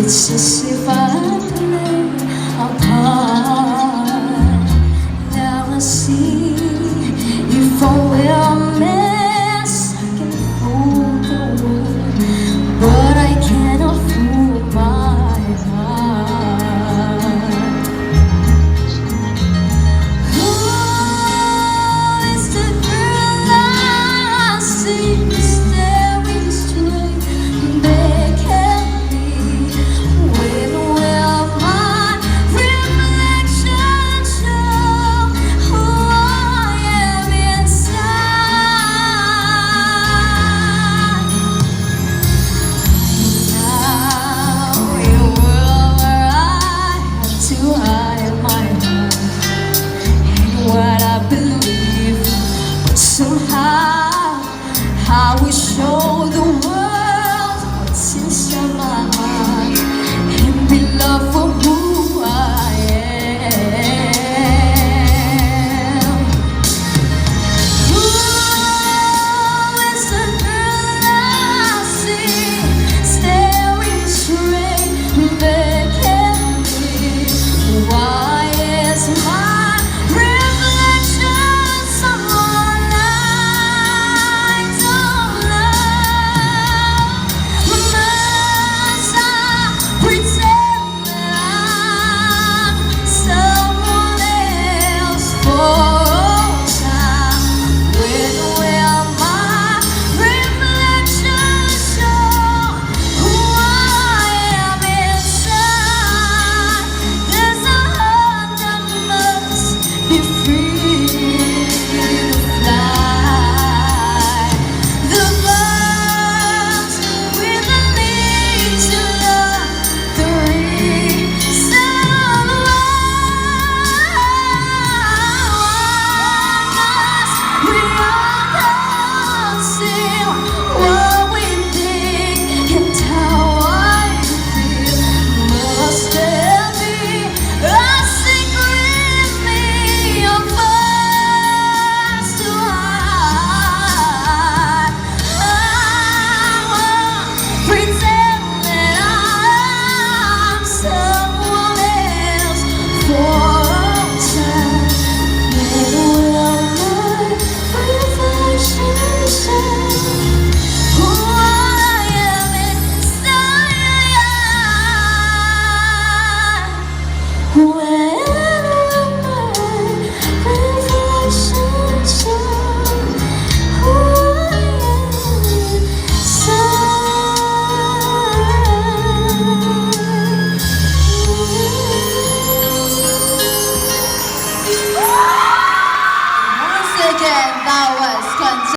It's as if I play a part. Now I see if I wear a mask, I can fool the world, but I cannot fool my heart. Oh, it's the girl I see staring straight back at me. When will my reflection show who I am inside? Now in a world where I have to hide my heart and what I believe, but somehow I will show the world what's inside my heart and be loved for who